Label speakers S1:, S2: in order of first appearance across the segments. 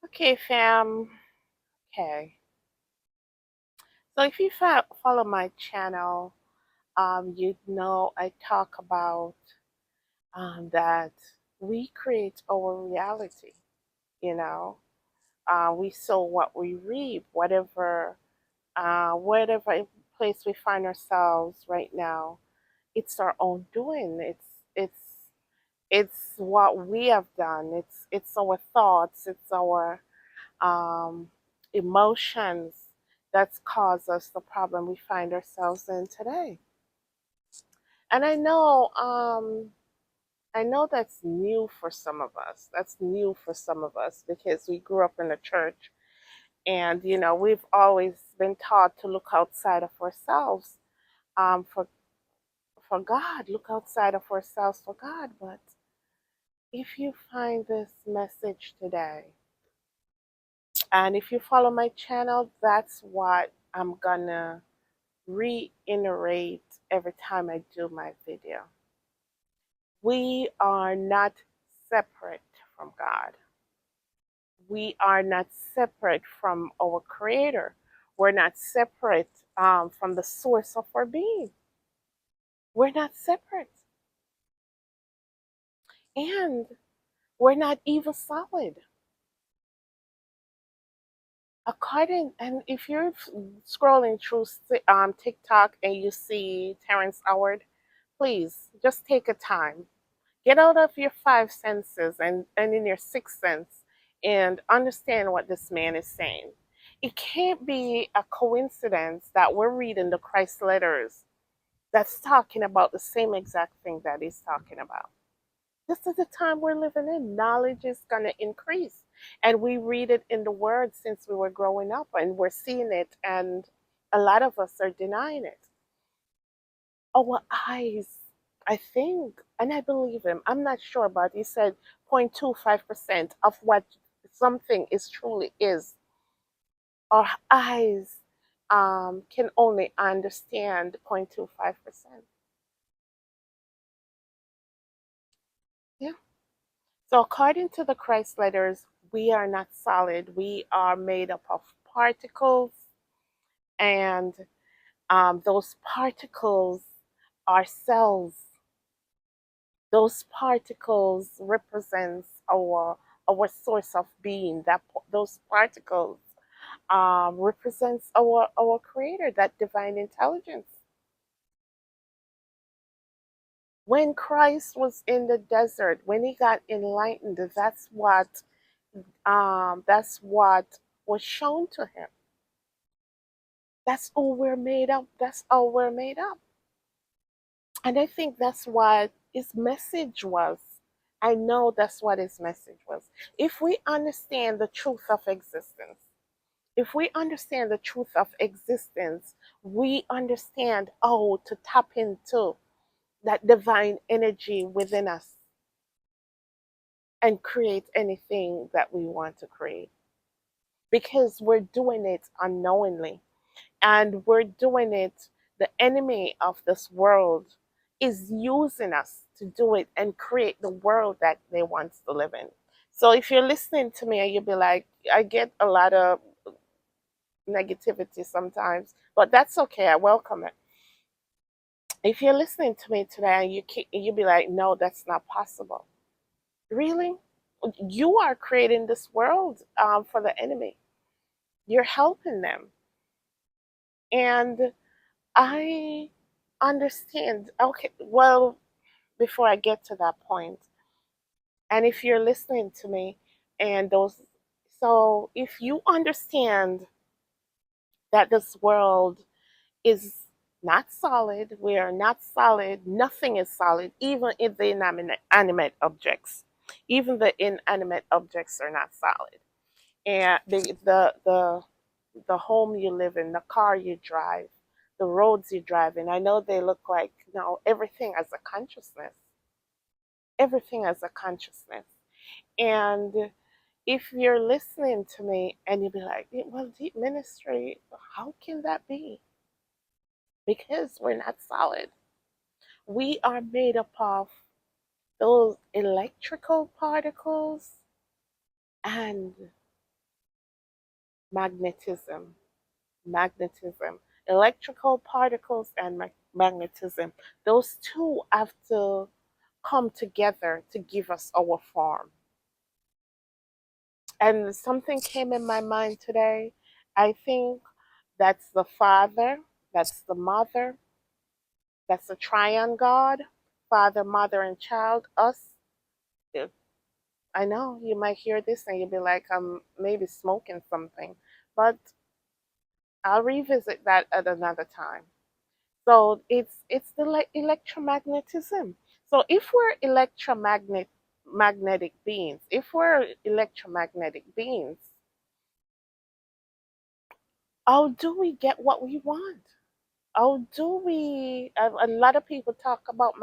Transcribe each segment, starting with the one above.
S1: Okay, fam. Okay. So if you follow my channel, you know I talk about that we create our reality. You know, we sow what we reap. Whatever place we find ourselves right now, it's our own doing. It's what we have done. It's our thoughts. It's our emotions that's caused us the problem we find ourselves in today. And I know that's new for some of us. That's new for some of us because we grew up in the church, and we've always been taught to look outside of ourselves, um, for for God, look outside of ourselves for God. But if you find this message today, and if you follow my channel, that's what I'm gonna reiterate every time I do my video. We are not separate from God. We are not separate from our Creator. We're not separate from the source of our being. We're not separate. And we're not even solid. And if you're scrolling through TikTok and you see Terrence Howard, please just take a time. Get out of your five senses and in your sixth sense and understand what this man is saying. It can't be a coincidence that we're reading the Christ letters that's talking about the same exact thing that he's talking about. This is the time we're living in. Knowledge is going to increase. And we read it in the Word since we were growing up, and we're seeing it, and a lot of us are denying it. Our eyes, I think, and I believe him, I'm not sure, but he said 0.25% of what something is truly is. Our eyes can only understand 0.25%. Yeah. So, according to the Christ letters, we are not solid. We are made up of particles, and those particles are cells. Those particles represents our source of being. Those particles represents our Creator, that divine intelligence. When Christ was in the desert, when he got enlightened, that's what was shown to him. That's all we're made up. That's all we're made up. And I think that's what his message was. I know that's what his message was. If we understand the truth of existence, if we understand the truth of existence, we understand how to tap into that divine energy within us and create anything that we want to create. Because we're doing it unknowingly, and we're doing it, the enemy of this world is using us to do it and create the world that they want to live in. So if you're listening to me and you'll be like, I get a lot of negativity sometimes, but that's okay. I welcome it. If you're listening to me today and you'll be like, no, that's not possible. Really? You are creating this world for the enemy. You're helping them. And I understand. Okay, well, before I get to that point, and if you're listening to me, and those, so if you understand that this world is not solid, we are not solid, nothing is solid, even in the inanimate objects. Even the inanimate objects are not solid. And the home you live in, the car you drive, the roads you drive in, I know they look like, everything has a consciousness. Everything has a consciousness. And if you're listening to me and you'll be like, well, deep ministry, how can that be? Because we're not solid. We are made up of those electrical particles and magnetism, magnetism, electrical particles and magnetism. Those two have to come together to give us our form. And something came in my mind today. I think that's the Father, that's the Mother, that's the Triune God, Father, Mother, and Child, us. If- I know you might hear this and you'll be like, I'm maybe smoking something, but I'll revisit that at another time. So it's the electromagnetism. So if we're magnetic beings, if we're electromagnetic beings, how do we get what we want? How do we? A lot of people talk about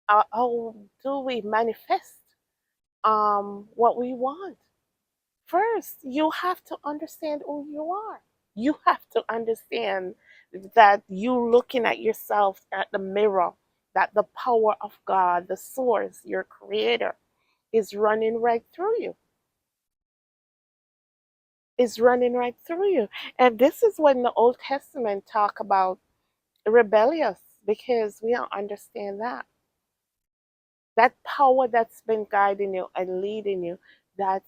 S1: how do we manifest what we want? First, you have to understand who you are. You have to understand that you looking at yourself at the mirror, that the power of God, the source, your creator, is running right through you. Is running right through you. And this is when the Old Testament talk about rebellious, because we don't understand that. That power that's been guiding you and leading you, that's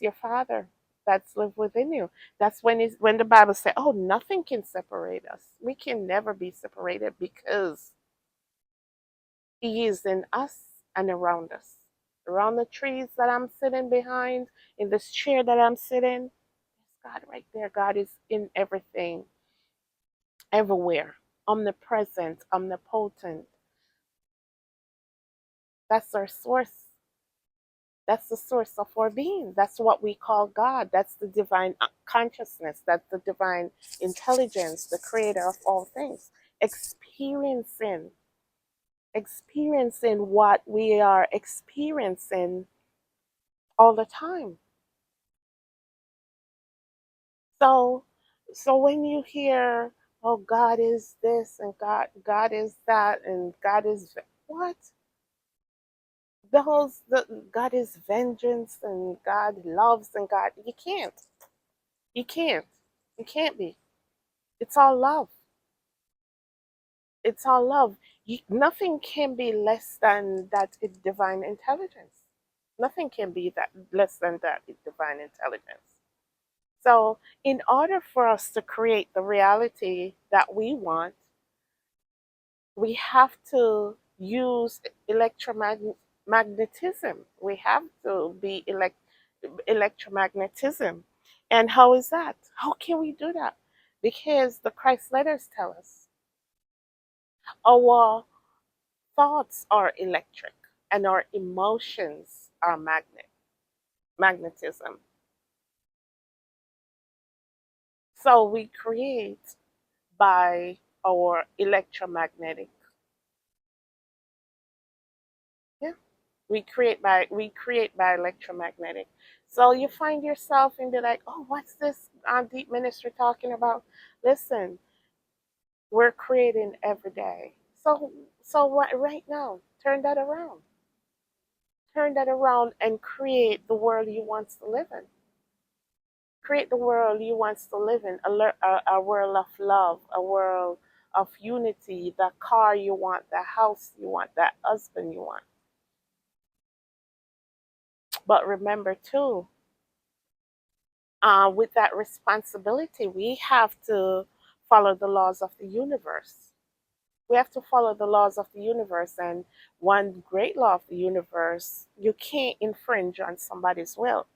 S1: your Father that's lived within you. That's when the Bible says, "Oh, nothing can separate us. We can never be separated because He is in us and around us. Around the trees that I'm sitting behind, in this chair that I'm sitting, there's God right there. God is in everything, everywhere, omnipresent, omnipotent. That's our source. That's the source of our being. That's what we call God. That's the divine consciousness. That's the divine intelligence, the creator of all things. Experiencing, experiencing what we are experiencing all the time. So, so when you hear, "Oh, God is this and God is that and God is what?" God is vengeance and God loves and God, you can't. You can't. You can't be. It's all love. It's all love. Nothing can be less than that divine intelligence. Nothing can be that less than that divine intelligence. So, in order for us to create the reality that we want, we have to use electromagnetism. We have to be electromagnetism. And how is that? How can we do that? Because the Christ letters tell us our thoughts are electric and our emotions are magnetism. So we create by our electromagnetic. Yeah. We create by electromagnetic. So you find yourself and be like, "Oh, what's this deep ministry talking about?" Listen, we're creating every day. So what right now? Turn that around. Turn that around and create the world you want to live in. Create the world you want to live in. A world of love, a world of unity, the car you want, the house you want, that husband you want. But remember too, with that responsibility, we have to follow the laws of the universe. We have to follow the laws of the universe. And one great law of the universe, you can't infringe on somebody's will.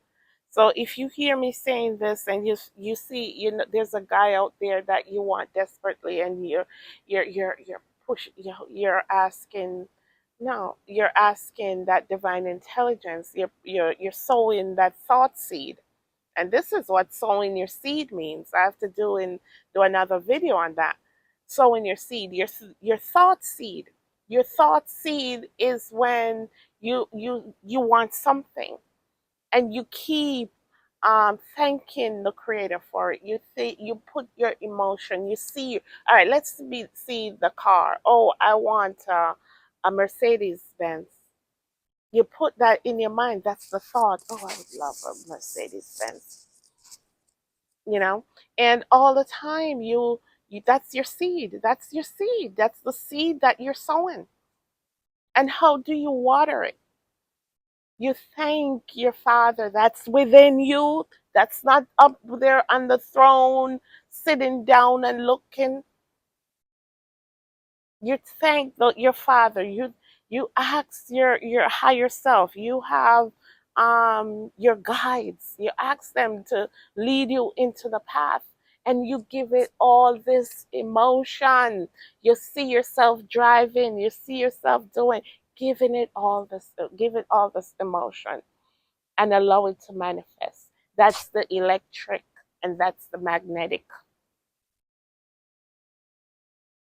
S1: So if you hear me saying this and you see, there's a guy out there that you want desperately, and you're push you're asking, no, you're asking that divine intelligence. You're sowing that thought seed. And this is what sowing your seed means. I have to do another video on that. Sowing your seed, your thought seed. Your thought seed is when you want something and you keep thanking the creator for it. You put your emotion. You see, all right. See the car. Oh, I want a Mercedes Benz. You put that in your mind. That's the thought. Oh, I would love a Mercedes Benz, you know? And all the time, that's your seed. That's your seed. That's the seed that you're sowing. And how do you water it? You thank your Father that's within you, that's not up there on the throne, sitting down and looking. You thank your Father. You ask your higher self. You have your guides. You ask them to lead you into the path, and you give it all this emotion. You see yourself driving. You see yourself doing, giving it all this, give it all this emotion, and allow it to manifest. That's the electric, and that's the magnetic.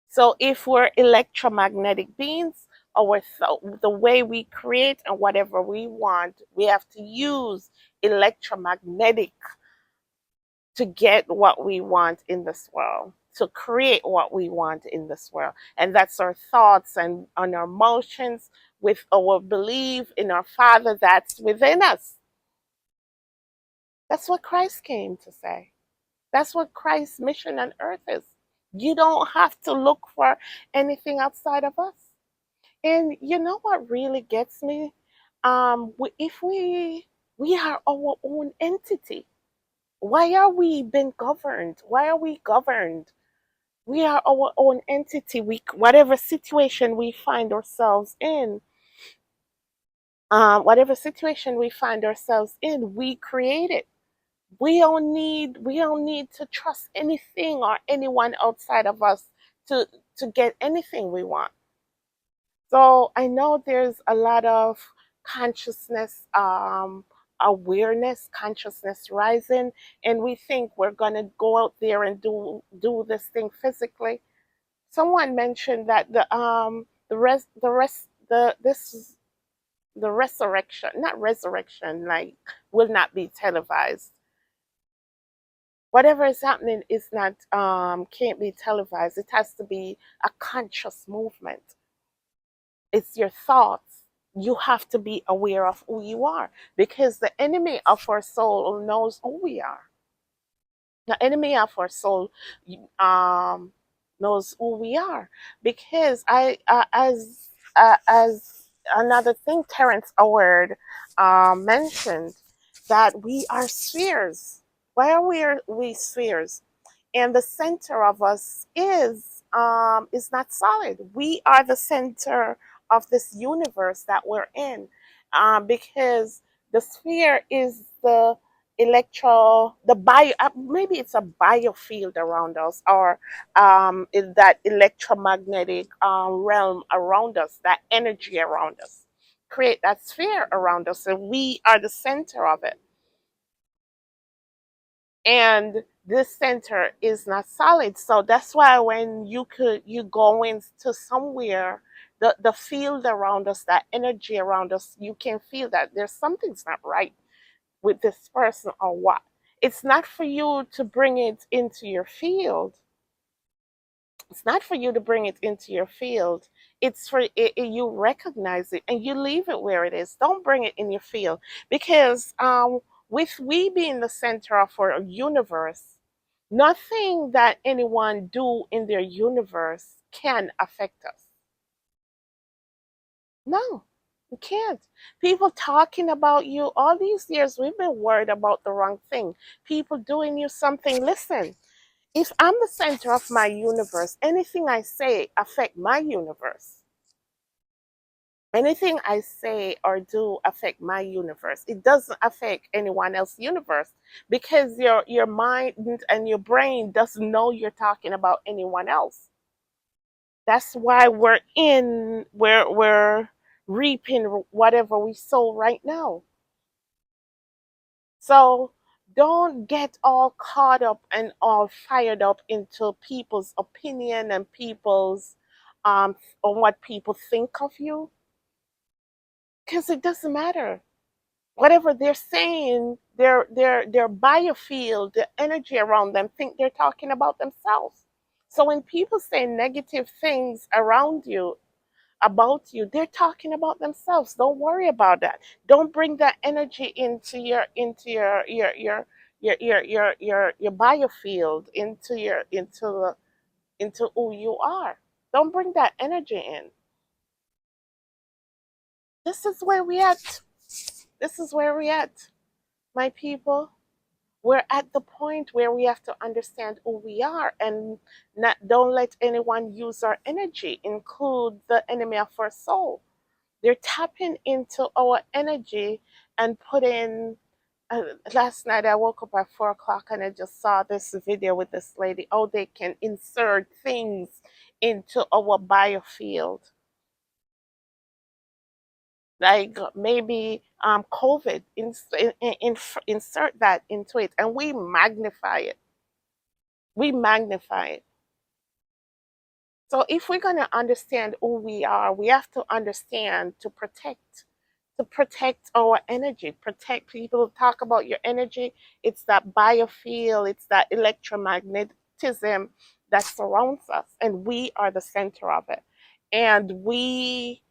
S1: So if we're electromagnetic beings, the way we create and whatever we want, we have to use electromagnetic to get what we want in this world, to create what we want in this world. And that's our thoughts and our emotions with our belief in our Father that's within us. That's what Christ came to say. That's what Christ's mission on earth is. You don't have to look for anything outside of us. And you know what really gets me? If we are our own entity, why are we being governed? Why are we governed? We are our own entity. We whatever situation we find ourselves in, we create it. We don't need to trust anything or anyone outside of us to to get anything we want. So I know there's a lot of consciousness, awareness, consciousness rising, and we think we're gonna go out there and do this thing physically. Someone mentioned that the resurrection, not resurrection, like will not be televised. Whatever is happening is not can't be televised. It has to be a conscious movement. It's your thoughts. You have to be aware of who you are, because the enemy of our soul knows who we are. The enemy of our soul um, knows who we are, because as another thing Terrence Howard mentioned, that we are spheres. Why are we spheres? And the center of us is not solid. We are the center of this universe that we're in, because the sphere is the the bio, maybe it's a biofield around us, or in that electromagnetic realm around us, that energy around us create that sphere around us, and we are the center of it. And this center is not solid, so that's why when you go into somewhere, the field around us, that energy around us, you can feel that there's something's not right with this person or what. It's not for you to bring it into your field. It's not for you to bring it into your field. It's for you recognize it and you leave it where it is. Don't bring it in your field, because with we being the center of our universe, nothing that anyone do in their universe can affect us. No, you can't. People talking about you all these years, we've been worried about the wrong thing. People doing you something. Listen, if I'm the center of my universe, anything I say affect my universe. Anything I say or do affect my universe. It doesn't affect anyone else's universe, because your mind and your brain doesn't know you're talking about anyone else. That's why we're reaping whatever we sow right now. So don't get all caught up and all fired up into people's opinion and people's on what people think of you, because it doesn't matter. Whatever they're saying, their biofield, the energy around them, think they're talking about themselves. So when people say negative things around you, about you. They're talking about themselves. Don't worry about that. Don't bring that energy into your biofield, into who you are. Don't bring that energy in. This is where we at. This is where we at, my people. We're at the point where we have to understand who we are and don't let anyone use our energy, include the enemy of our soul. They're tapping into our energy and putting. Last night I woke up at 4 o'clock and I just saw this video with this lady. Oh, they can insert things into our biofield, like maybe COVID. Insert that into it, and we magnify it. We magnify it. So if we're going to understand who we are, we have to understand to protect our energy, protect people. Talk about your energy. It's that biofield, it's that electromagnetism that surrounds us, and we are the center of it. And we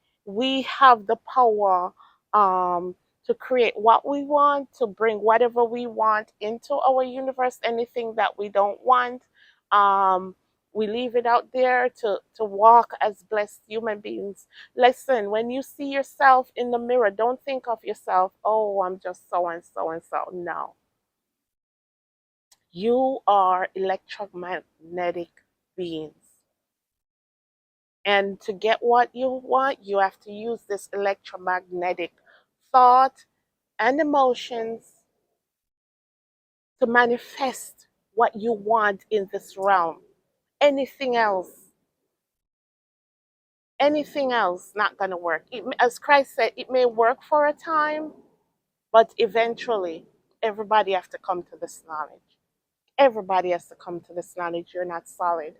S1: have the power to create what we want, to bring whatever we want into our universe. Anything that we don't want, um, we leave it out there to walk as blessed human beings. Listen, when you see yourself in the mirror, don't think of yourself, oh, I'm just so and so and so. No. You are electromagnetic beings. And to get what you want, you have to use this electromagnetic thought and emotions to manifest what you want in this realm. Anything else, not going to work. As Christ said, it may work for a time, but eventually, everybody has to come to this knowledge. Everybody has to come to this knowledge. You're not solid.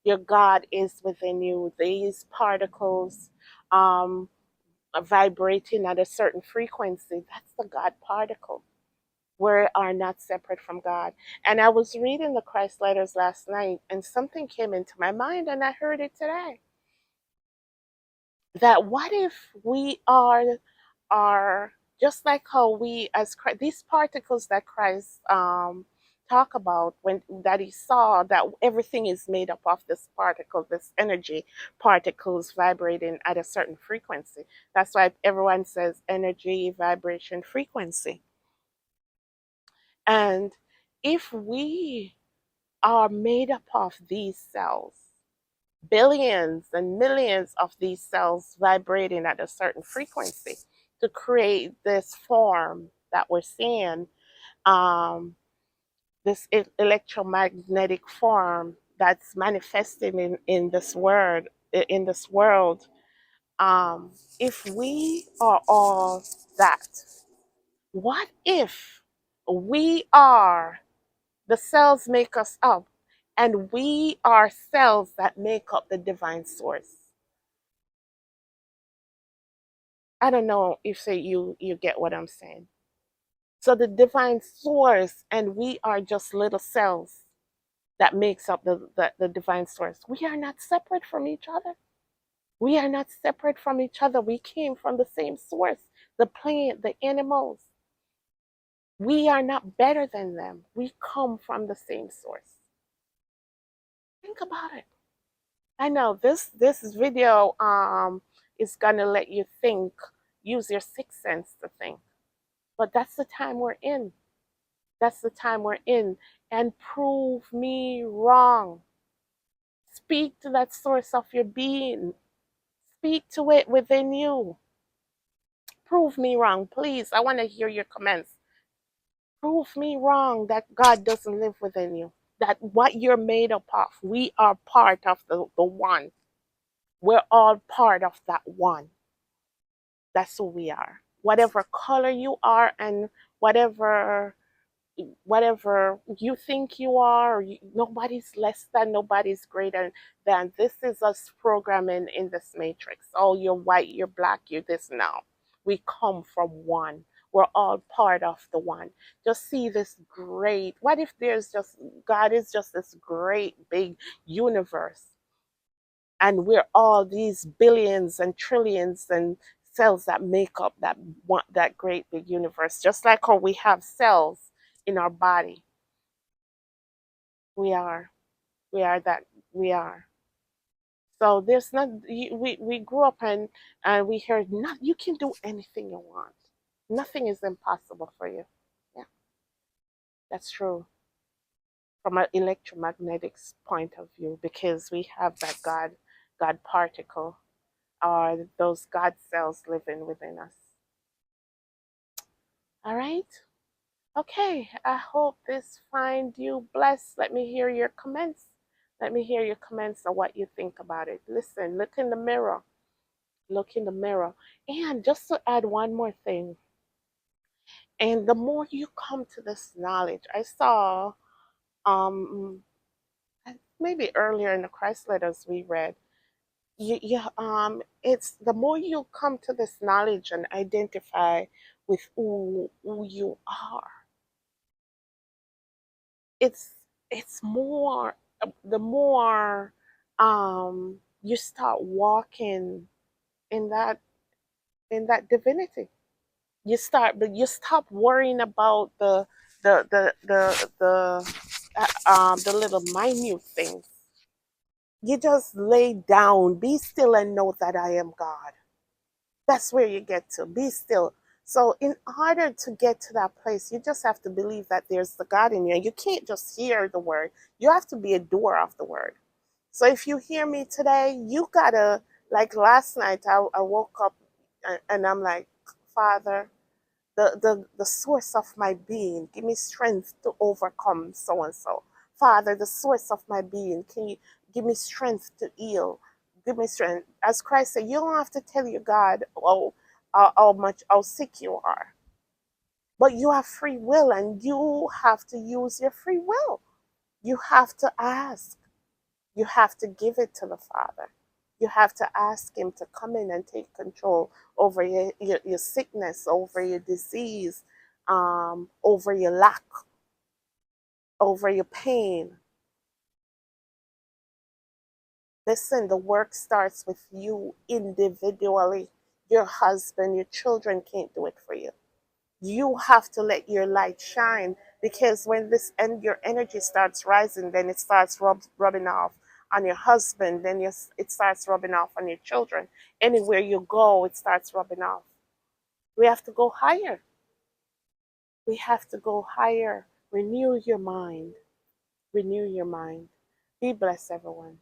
S1: Your God is within you. These particles are vibrating at a certain frequency. That's the God particle. We are not separate from God. And I was reading the Christ letters last night, and something came into my mind, and I heard it today. That what if we are just like how we as Christ, these particles that Christ talk about, when that he saw that everything is made up of this particle, this energy particles vibrating at a certain frequency. That's why everyone says energy, vibration, frequency. And if we are made up of these cells, billions and millions of these cells vibrating at a certain frequency to create this form that we're seeing, um, this electromagnetic form that's manifesting in this world. In this world, if we are all that, what if we are the cells make us up, and we are cells that make up the divine source? I don't know if you get what I'm saying. So the divine source, and we are just little cells that makes up the divine source. We are not separate from each other. We are not separate from each other. We came from the same source. The plant, the animals. We are not better than them. We come from the same source. Think about it. I know this video is gonna let you think, use your sixth sense to think. But that's the time we're in. That's the time we're in. And prove me wrong. Speak to that source of your being. Speak to it within you. Prove me wrong, please. I want to hear your comments. Prove me wrong that God doesn't live within you. That what you're made up of, we are part of the one. We're all part of that one. That's who we are. Whatever color you are, and whatever whatever you think you are, nobody's less than, nobody's greater than. This is us programming in this matrix. Oh, you're white, you're black, you're this. Now we come from one. We're all part of the one. Just see this great, what if there's just, God is just this great big universe, And we're all these billions and trillions and cells that make up that great big universe. Just like how we have cells in our body, we are, we are that, we are. So there's not, we grew up and we heard, not, you can do anything you want. Nothing is impossible for you. Yeah, that's true from an electromagnetic point of view, because we have that God particle, or those God cells living within us. All right. Okay. I hope this find you blessed. Let me hear your comments. Let me hear your comments on what you think about it. Listen, look in the mirror. Look in the mirror. And just to add one more thing, and the more you come to this knowledge, I saw um maybe earlier in the Christ letters we read, it's the more you come to this knowledge and identify with who you are, it's it's more, the more you start walking in that divinity. You stop worrying about the little minute things. You just lay down, be still, and know that I am God. That's where you get to. Be still. So, in order to get to that place, you just have to believe that there's the God in you. You can't just hear the word, you have to be a doer of the word. So, if you hear me today, you gotta, like last night, I woke up and I'm like, Father, the source of my being, give me strength to overcome so and so. Father, the source of my being, can you give me strength to heal? Give me strength. As Christ said, you don't have to tell your God how sick you are, but you have free will, and you have to use your free will. You have to ask. You have to give it to the Father. You have to ask Him to come in and take control over your sickness, over your disease, over your lack, over your pain. Listen, the work starts with you individually. Your husband, your children can't do it for you. You have to let your light shine, because when your energy starts rising, then it starts rubbing off on your husband, then it starts rubbing off on your children. Anywhere you go, it starts rubbing off. We have to go higher. We have to go higher. Renew your mind. Renew your mind. Be blessed, everyone.